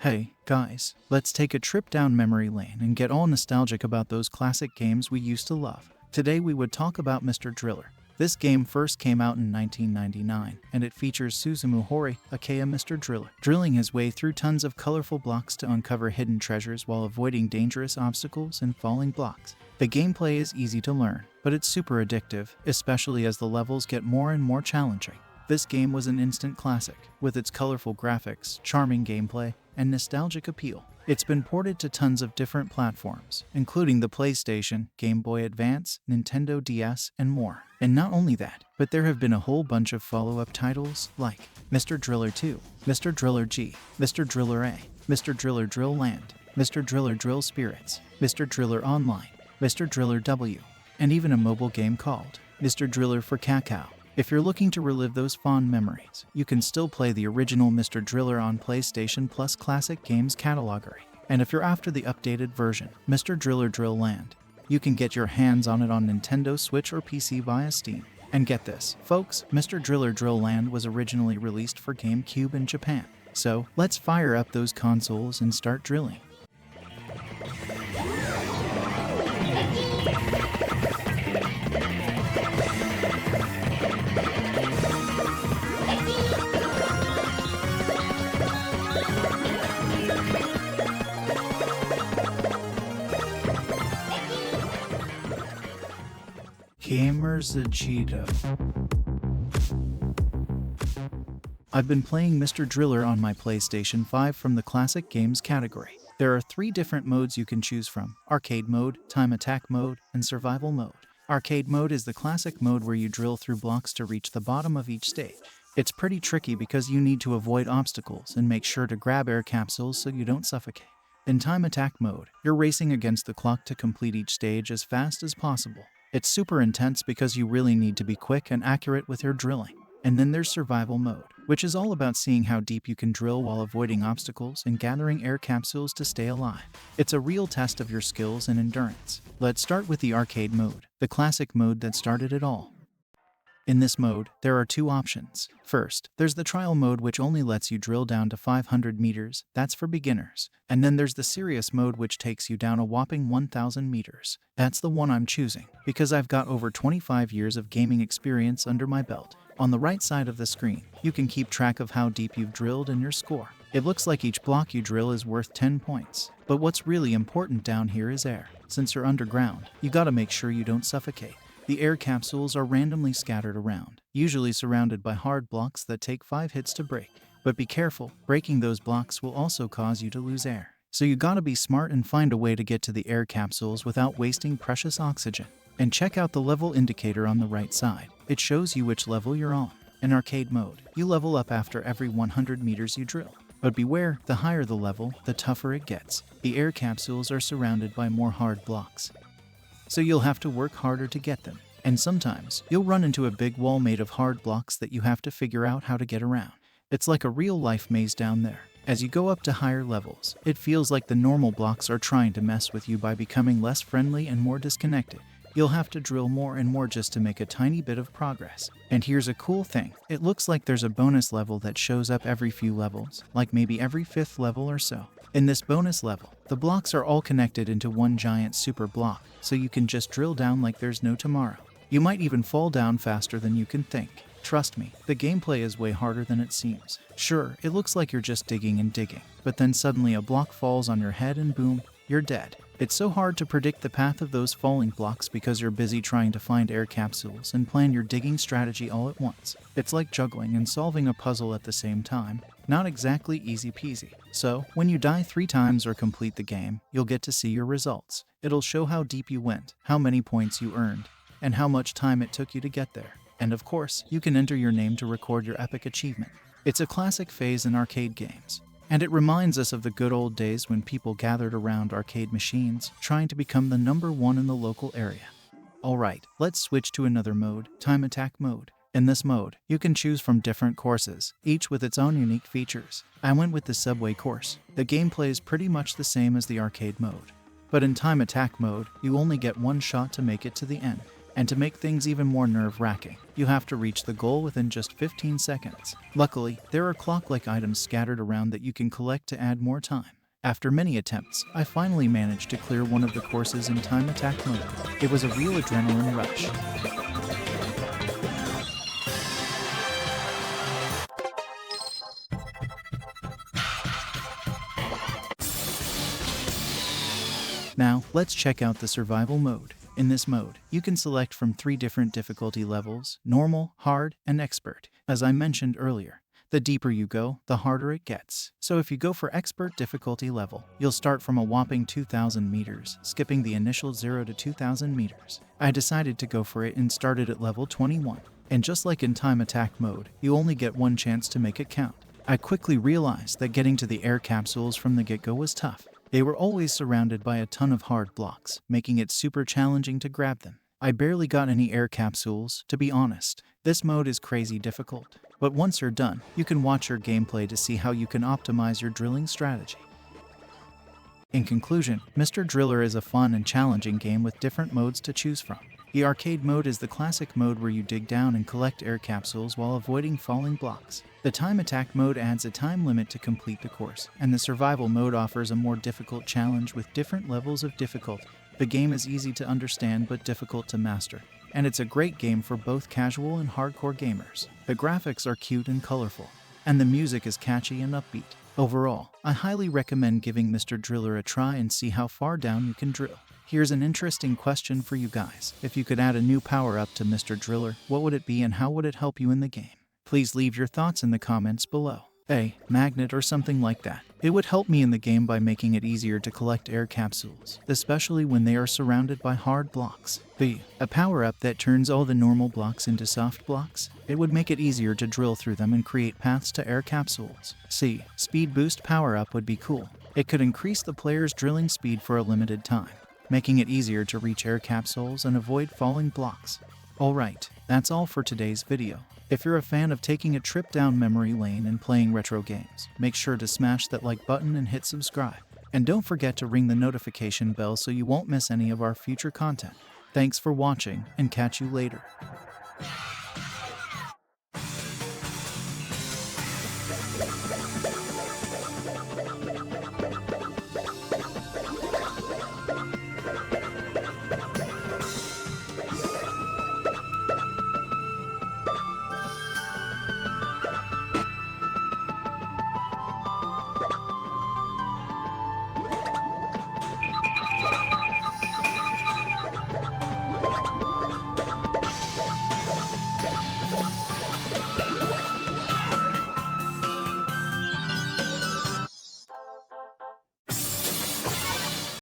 Hey, guys, let's take a trip down memory lane and get all nostalgic about those classic games we used to love. Today we would talk about Mr. Driller. This game first came out in 1999, and it features Susumu Hori, aka Mr. Driller, drilling his way through tons of colorful blocks to uncover hidden treasures while avoiding dangerous obstacles and falling blocks. The gameplay is easy to learn, but it's super addictive, especially as the levels get more and more challenging. This game was an instant classic, with its colorful graphics, charming gameplay, and nostalgic appeal. It's been ported to tons of different platforms, including the PlayStation, Game Boy Advance, Nintendo DS, and more. And not only that, but there have been a whole bunch of follow-up titles like Mr. Driller 2, Mr. Driller G, Mr. Driller A, Mr. Driller Drill Land, Mr. Driller Drill Spirits, Mr. Driller Online, Mr. Driller W, and even a mobile game called Mr. Driller for Cacao. If you're looking to relive those fond memories, you can still play the original Mr. Driller on PlayStation Plus Classic Games Catalogery. And if you're after the updated version, Mr. Driller Drill Land, you can get your hands on it on Nintendo Switch or PC via Steam. And get this, folks, Mr. Driller Drill Land was originally released for GameCube in Japan. So, let's fire up those consoles and start drilling. Gamers Agito. I've been playing Mr. Driller on my PlayStation 5 from the Classic Games category. There are 3 different modes you can choose from: Arcade Mode, Time Attack Mode, and Survival Mode. Arcade Mode is the classic mode where you drill through blocks to reach the bottom of each stage. It's pretty tricky because you need to avoid obstacles and make sure to grab air capsules so you don't suffocate. In Time Attack Mode, you're racing against the clock to complete each stage as fast as possible. It's super intense because you really need to be quick and accurate with your drilling. And then there's Survival Mode, which is all about seeing how deep you can drill while avoiding obstacles and gathering air capsules to stay alive. It's a real test of your skills and endurance. Let's start with the Arcade Mode, the classic mode that started it all. In this mode, there are 2 options. First, there's the Trial Mode, which only lets you drill down to 500 meters, that's for beginners. And then there's the Serious Mode, which takes you down a whopping 1,000 meters. That's the one I'm choosing, because I've got over 25 years of gaming experience under my belt. On the right side of the screen, you can keep track of how deep you've drilled and your score. It looks like each block you drill is worth 10 points. But what's really important down here is air. Since you're underground, you gotta make sure you don't suffocate. The air capsules are randomly scattered around, usually surrounded by hard blocks that take 5 hits to break. But be careful, breaking those blocks will also cause you to lose air. So you gotta be smart and find a way to get to the air capsules without wasting precious oxygen. And check out the level indicator on the right side. It shows you which level you're on. In Arcade Mode, you level up after every 100 meters you drill. But beware, the higher the level, the tougher it gets. The air capsules are surrounded by more hard blocks, so you'll have to work harder to get them. And sometimes, you'll run into a big wall made of hard blocks that you have to figure out how to get around. It's like a real-life maze down there. As you go up to higher levels, it feels like the normal blocks are trying to mess with you by becoming less friendly and more disconnected. You'll have to drill more and more just to make a tiny bit of progress. And here's a cool thing. It looks like there's a bonus level that shows up every few levels, like maybe every 5th level or so. In this bonus level, the blocks are all connected into one giant super block, so you can just drill down like there's no tomorrow. You might even fall down faster than you can think. Trust me, the gameplay is way harder than it seems. Sure, it looks like you're just digging and digging, but then suddenly a block falls on your head and boom, you're dead. It's so hard to predict the path of those falling blocks because you're busy trying to find air capsules and plan your digging strategy all at once. It's like juggling and solving a puzzle at the same time. Not exactly easy peasy. So, when you die 3 times or complete the game, you'll get to see your results. It'll show how deep you went, how many points you earned, and how much time it took you to get there. And of course, you can enter your name to record your epic achievement. It's a classic phase in arcade games, and it reminds us of the good old days when people gathered around arcade machines, trying to become the number 1 in the local area. Alright, let's switch to another mode, Time Attack Mode. In this mode, you can choose from different courses, each with its own unique features. I went with the Subway course. The gameplay is pretty much the same as the arcade mode, but in Time Attack Mode, you only get one shot to make it to the end. And to make things even more nerve-wracking, you have to reach the goal within just 15 seconds. Luckily, there are clock-like items scattered around that you can collect to add more time. After many attempts, I finally managed to clear one of the courses in time attack mode. It was a real adrenaline rush. Now, let's check out the survival mode. In this mode, you can select from 3 different difficulty levels: normal, hard, and expert. As I mentioned earlier, the deeper you go, the harder it gets. So if you go for expert difficulty level, you'll start from a whopping 2,000 meters, skipping the initial 0 to 2,000 meters. I decided to go for it and started at level 21. And just like in time attack mode, you only get one chance to make it count. I quickly realized that getting to the air capsules from the get-go was tough. They were always surrounded by a ton of hard blocks, making it super challenging to grab them. I barely got any air capsules, to be honest. This mode is crazy difficult. But once you're done, you can watch your gameplay to see how you can optimize your drilling strategy. In conclusion, Mr. Driller is a fun and challenging game with different modes to choose from. The arcade mode is the classic mode where you dig down and collect air capsules while avoiding falling blocks. The time attack mode adds a time limit to complete the course, and the survival mode offers a more difficult challenge with different levels of difficulty. The game is easy to understand but difficult to master, and it's a great game for both casual and hardcore gamers. The graphics are cute and colorful, and the music is catchy and upbeat. Overall, I highly recommend giving Mr. Driller a try and see how far down you can drill. Here's an interesting question for you guys. If you could add a new power-up to Mr. Driller, what would it be and how would it help you in the game? Please leave your thoughts in the comments below. A magnet or something like that. It would help me in the game by making it easier to collect air capsules, especially when they are surrounded by hard blocks. B, a power-up that turns all the normal blocks into soft blocks. It would make it easier to drill through them and create paths to air capsules. C, speed boost power-up would be cool. It could increase the player's drilling speed for a limited time, making it easier to reach air capsules and avoid falling blocks. Alright, that's all for today's video. If you're a fan of taking a trip down memory lane and playing retro games, make sure to smash that like button and hit subscribe. And don't forget to ring the notification bell so you won't miss any of our future content. Thanks for watching, and catch you later.